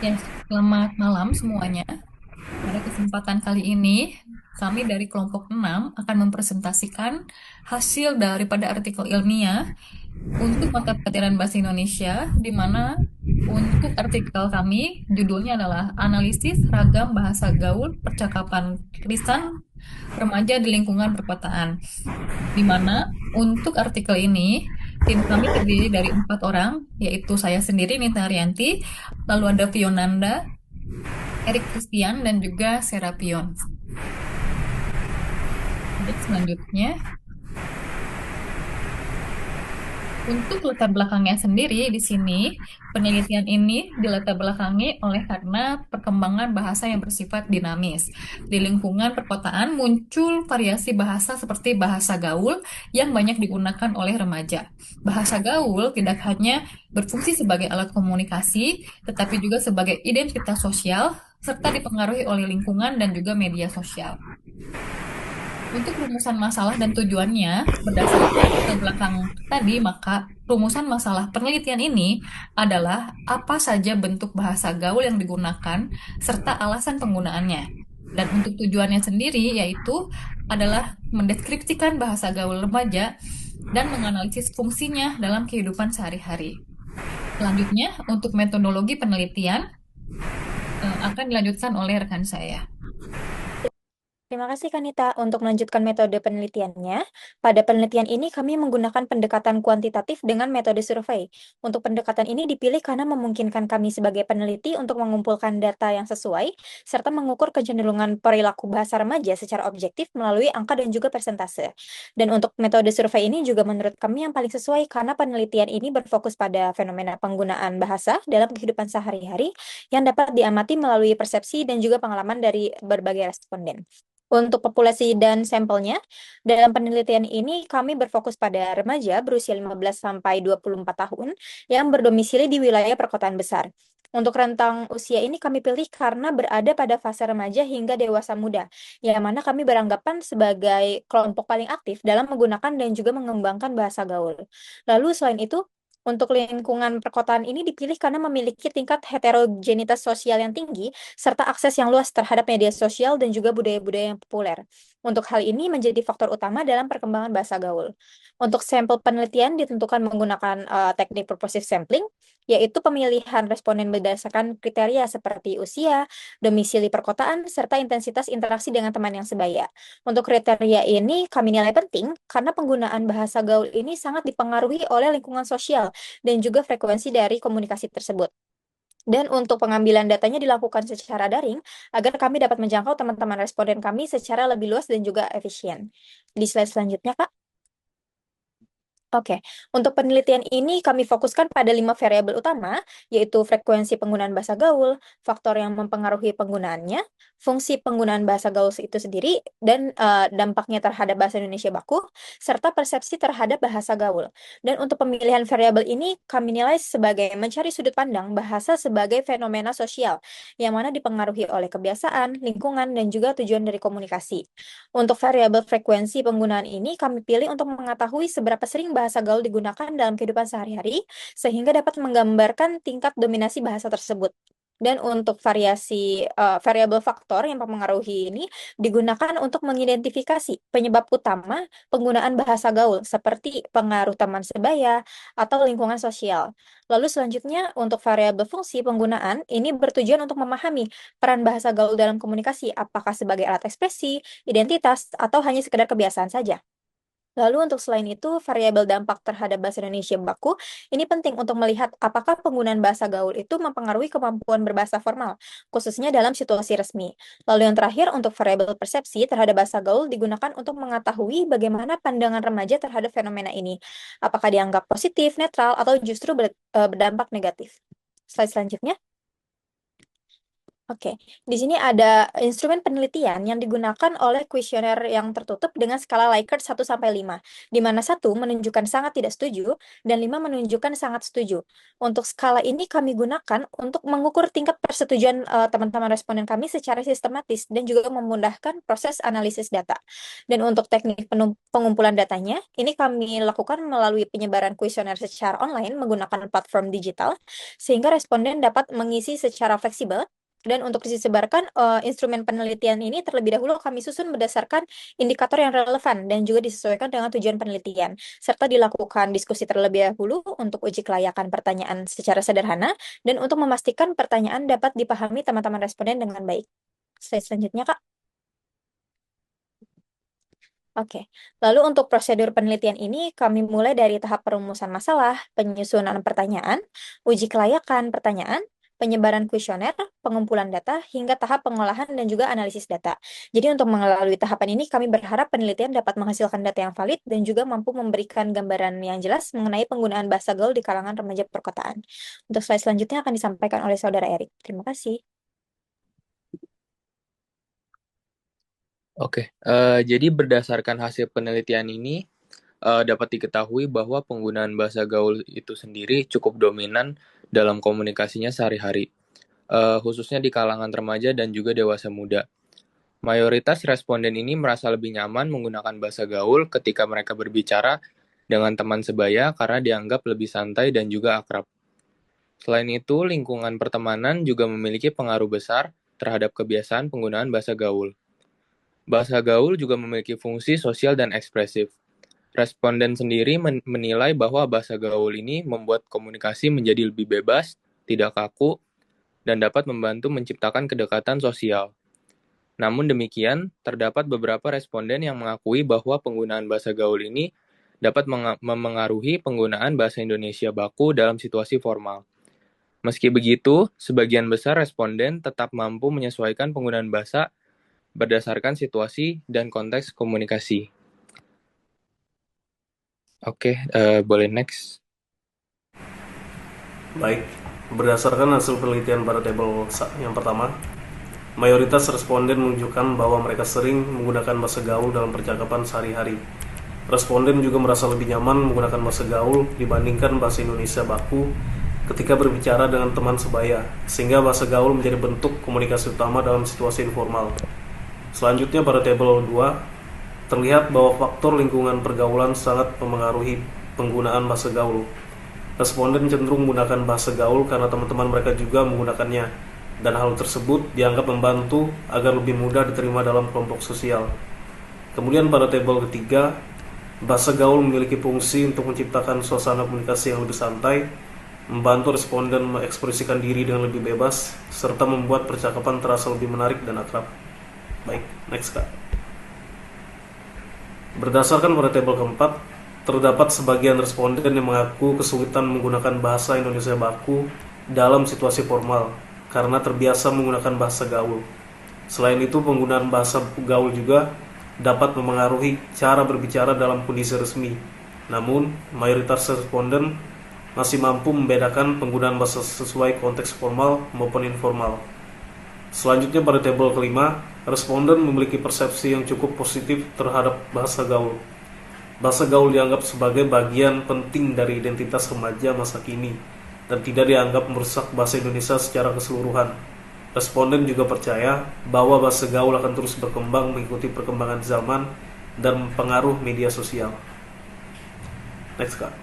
Ya, selamat malam semuanya. Pada kesempatan kali ini, kami dari kelompok 6 akan mempresentasikan hasil daripada artikel ilmiah untuk mata pelajaran Bahasa Indonesia, di mana untuk artikel kami judulnya adalah Analisis Ragam Bahasa Gaul Percakapan Lisan Remaja di Lingkungan Perkotaan. Di mana untuk artikel ini, tim kami terdiri dari 4 orang, yaitu saya sendiri, Nita Arianti, lalu ada Fionanda, Erik Christian, dan juga Serapion. Baik, selanjutnya, untuk latar belakangnya sendiri di sini, penelitian ini dilatar belakangi oleh karena perkembangan bahasa yang bersifat dinamis. Di lingkungan perkotaan muncul variasi bahasa seperti bahasa gaul yang banyak digunakan oleh remaja. Bahasa gaul tidak hanya berfungsi sebagai alat komunikasi, tetapi juga sebagai identitas sosial, serta dipengaruhi oleh lingkungan dan juga media sosial. Untuk rumusan masalah dan tujuannya, berdasarkan latar belakang tadi, maka rumusan masalah penelitian ini adalah apa saja bentuk bahasa gaul yang digunakan, serta alasan penggunaannya. Dan untuk tujuannya sendiri, yaitu adalah mendeskripsikan bahasa gaul remaja dan menganalisis fungsinya dalam kehidupan sehari-hari. Selanjutnya, untuk metodologi penelitian akan dilanjutkan oleh rekan saya. Terima kasih Kanita untuk melanjutkan metode penelitiannya. Pada penelitian ini kami menggunakan pendekatan kuantitatif dengan metode survei. Untuk pendekatan ini dipilih karena memungkinkan kami sebagai peneliti untuk mengumpulkan data yang sesuai, serta mengukur kecenderungan perilaku bahasa remaja secara objektif melalui angka dan juga persentase. Dan untuk metode survei ini juga menurut kami yang paling sesuai karena penelitian ini berfokus pada fenomena penggunaan bahasa dalam kehidupan sehari-hari yang dapat diamati melalui persepsi dan juga pengalaman dari berbagai responden. Untuk populasi dan sampelnya, dalam penelitian ini kami berfokus pada remaja berusia 15 sampai 24 tahun yang berdomisili di wilayah perkotaan besar. Untuk rentang usia ini kami pilih karena berada pada fase remaja hingga dewasa muda, yang mana kami beranggapan sebagai kelompok paling aktif dalam menggunakan dan juga mengembangkan bahasa gaul. Lalu selain itu, untuk lingkungan perkotaan ini dipilih karena memiliki tingkat heterogenitas sosial yang tinggi serta akses yang luas terhadap media sosial dan juga budaya-budaya yang populer. Untuk hal ini menjadi faktor utama dalam perkembangan bahasa gaul. Untuk sampel penelitian ditentukan menggunakan teknik purposive sampling, yaitu pemilihan responden berdasarkan kriteria seperti usia, domisili perkotaan, serta intensitas interaksi dengan teman yang sebaya. Untuk kriteria ini kami nilai penting karena penggunaan bahasa gaul ini sangat dipengaruhi oleh lingkungan sosial dan juga frekuensi dari komunikasi tersebut. Dan untuk pengambilan datanya dilakukan secara daring agar kami dapat menjangkau teman-teman responden kami secara lebih luas dan juga efisien. Di slide selanjutnya, Kak. Oke, untuk penelitian ini kami fokuskan pada 5 variabel utama, yaitu frekuensi penggunaan bahasa gaul, faktor yang mempengaruhi penggunaannya, fungsi penggunaan bahasa gaul itu sendiri, dan dampaknya terhadap bahasa Indonesia baku, serta persepsi terhadap bahasa gaul. Dan untuk pemilihan variabel ini kami nilai sebagai mencari sudut pandang bahasa sebagai fenomena sosial, yang mana dipengaruhi oleh kebiasaan, lingkungan, dan juga tujuan dari komunikasi. Untuk variabel frekuensi penggunaan ini, kami pilih untuk mengetahui seberapa sering bahasa gaul digunakan dalam kehidupan sehari-hari, sehingga dapat menggambarkan tingkat dominasi bahasa tersebut. Dan untuk variabel faktor yang mempengaruhi ini digunakan untuk mengidentifikasi penyebab utama penggunaan bahasa gaul, seperti pengaruh teman sebaya atau lingkungan sosial. Lalu selanjutnya, untuk variabel fungsi penggunaan, ini bertujuan untuk memahami peran bahasa gaul dalam komunikasi, apakah sebagai alat ekspresi, identitas, atau hanya sekedar kebiasaan saja. Lalu untuk selain itu, variabel dampak terhadap bahasa Indonesia baku, ini penting untuk melihat apakah penggunaan bahasa gaul itu mempengaruhi kemampuan berbahasa formal, khususnya dalam situasi resmi. Lalu yang terakhir, untuk variabel persepsi terhadap bahasa gaul digunakan untuk mengetahui bagaimana pandangan remaja terhadap fenomena ini. Apakah dianggap positif, netral, atau justru berdampak negatif. Slide selanjutnya. Oke, di sini ada instrumen penelitian yang digunakan oleh kuesioner yang tertutup dengan skala Likert 1 sampai 5, di mana 1 menunjukkan sangat tidak setuju dan 5 menunjukkan sangat setuju. Untuk skala ini kami gunakan untuk mengukur tingkat persetujuan teman-teman responden kami secara sistematis dan juga memudahkan proses analisis data. Dan untuk teknik pengumpulan datanya, ini kami lakukan melalui penyebaran kuesioner secara online menggunakan platform digital, sehingga responden dapat mengisi secara fleksibel. Dan untuk disebarkan, instrumen penelitian ini terlebih dahulu kami susun berdasarkan indikator yang relevan dan juga disesuaikan dengan tujuan penelitian, serta dilakukan diskusi terlebih dahulu untuk uji kelayakan pertanyaan secara sederhana dan untuk memastikan pertanyaan dapat dipahami teman-teman responden dengan baik. Slide selanjutnya, Kak. Oke, lalu untuk prosedur penelitian ini kami mulai dari tahap perumusan masalah, penyusunan pertanyaan, uji kelayakan pertanyaan, penyebaran kuesioner, pengumpulan data, hingga tahap pengolahan dan juga analisis data. Jadi untuk melalui tahapan ini kami berharap penelitian dapat menghasilkan data yang valid dan juga mampu memberikan gambaran yang jelas mengenai penggunaan bahasa gaul di kalangan remaja perkotaan. Untuk slide selanjutnya akan disampaikan oleh Saudara Erik. Terima kasih. Oke, jadi berdasarkan hasil penelitian ini, dapat diketahui bahwa penggunaan bahasa gaul itu sendiri cukup dominan dalam komunikasinya sehari-hari, khususnya di kalangan remaja dan juga dewasa muda. Mayoritas responden ini merasa lebih nyaman menggunakan bahasa gaul ketika mereka berbicara dengan teman sebaya karena dianggap lebih santai dan juga akrab. Selain itu, lingkungan pertemanan juga memiliki pengaruh besar terhadap kebiasaan penggunaan bahasa gaul. Bahasa gaul juga memiliki fungsi sosial dan ekspresif. Responden sendiri menilai bahwa bahasa gaul ini membuat komunikasi menjadi lebih bebas, tidak kaku, dan dapat membantu menciptakan kedekatan sosial. Namun demikian, terdapat beberapa responden yang mengakui bahwa penggunaan bahasa gaul ini dapat memengaruhi penggunaan bahasa Indonesia baku dalam situasi formal. Meski begitu, sebagian besar responden tetap mampu menyesuaikan penggunaan bahasa berdasarkan situasi dan konteks komunikasi. Oke, boleh next. Baik, berdasarkan hasil penelitian pada tabel yang pertama, mayoritas responden menunjukkan bahwa mereka sering menggunakan bahasa gaul dalam percakapan sehari-hari. Responden juga merasa lebih nyaman menggunakan bahasa gaul dibandingkan bahasa Indonesia baku ketika berbicara dengan teman sebaya, sehingga bahasa gaul menjadi bentuk komunikasi utama dalam situasi informal. Selanjutnya pada tabel 2, terlihat bahwa faktor lingkungan pergaulan sangat memengaruhi penggunaan bahasa gaul. Responden cenderung menggunakan bahasa gaul karena teman-teman mereka juga menggunakannya, dan hal tersebut dianggap membantu agar lebih mudah diterima dalam kelompok sosial. Kemudian pada tabel ketiga, bahasa gaul memiliki fungsi untuk menciptakan suasana komunikasi yang lebih santai, membantu responden mengekspresikan diri dengan lebih bebas, serta membuat percakapan terasa lebih menarik dan akrab. Baik, next Kak. Berdasarkan pada tabel keempat, terdapat sebagian responden yang mengaku kesulitan menggunakan bahasa Indonesia baku dalam situasi formal karena terbiasa menggunakan bahasa gaul. Selain itu, penggunaan bahasa gaul juga dapat memengaruhi cara berbicara dalam kondisi resmi. Namun, mayoritas responden masih mampu membedakan penggunaan bahasa sesuai konteks formal maupun informal. Selanjutnya pada tabel kelima, responden memiliki persepsi yang cukup positif terhadap bahasa gaul. Bahasa gaul dianggap sebagai bagian penting dari identitas remaja masa kini dan tidak dianggap merusak bahasa Indonesia secara keseluruhan. Responden juga percaya bahwa bahasa gaul akan terus berkembang mengikuti perkembangan zaman dan pengaruh media sosial. Next Kak.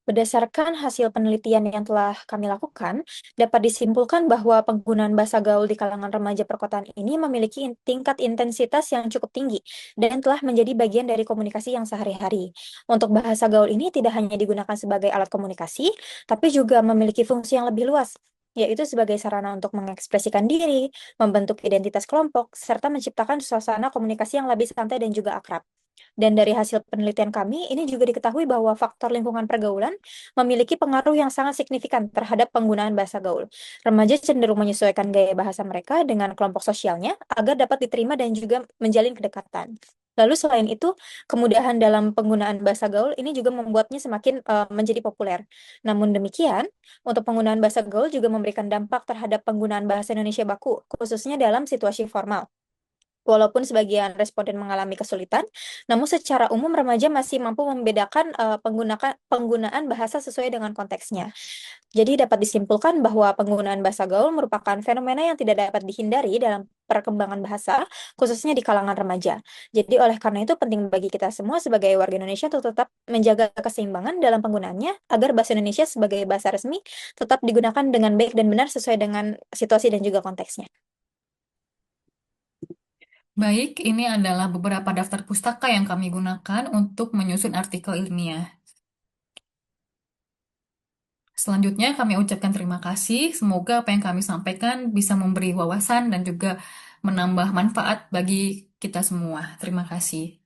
Berdasarkan hasil penelitian yang telah kami lakukan, dapat disimpulkan bahwa penggunaan bahasa gaul di kalangan remaja perkotaan ini memiliki tingkat intensitas yang cukup tinggi dan telah menjadi bagian dari komunikasi yang sehari-hari. Untuk bahasa gaul ini tidak hanya digunakan sebagai alat komunikasi, tapi juga memiliki fungsi yang lebih luas, yaitu sebagai sarana untuk mengekspresikan diri, membentuk identitas kelompok, serta menciptakan suasana komunikasi yang lebih santai dan juga akrab. Dan dari hasil penelitian kami, ini juga diketahui bahwa faktor lingkungan pergaulan memiliki pengaruh yang sangat signifikan terhadap penggunaan bahasa gaul. Remaja cenderung menyesuaikan gaya bahasa mereka dengan kelompok sosialnya agar dapat diterima dan juga menjalin kedekatan. Lalu selain itu, kemudahan dalam penggunaan bahasa gaul ini juga membuatnya semakin menjadi populer. Namun demikian, untuk penggunaan bahasa gaul juga memberikan dampak terhadap penggunaan bahasa Indonesia baku, khususnya dalam situasi formal. Walaupun sebagian responden mengalami kesulitan, namun secara umum remaja masih mampu membedakan penggunaan bahasa sesuai dengan konteksnya. Jadi dapat disimpulkan bahwa penggunaan bahasa gaul merupakan fenomena yang tidak dapat dihindari dalam perkembangan bahasa, khususnya di kalangan remaja. Jadi oleh karena itu penting bagi kita semua sebagai warga Indonesia untuk tetap menjaga keseimbangan dalam penggunaannya agar bahasa Indonesia sebagai bahasa resmi tetap digunakan dengan baik dan benar sesuai dengan situasi dan juga konteksnya. Baik, ini adalah beberapa daftar pustaka yang kami gunakan untuk menyusun artikel ilmiah. Selanjutnya, kami ucapkan terima kasih. Semoga apa yang kami sampaikan bisa memberi wawasan dan juga menambah manfaat bagi kita semua. Terima kasih.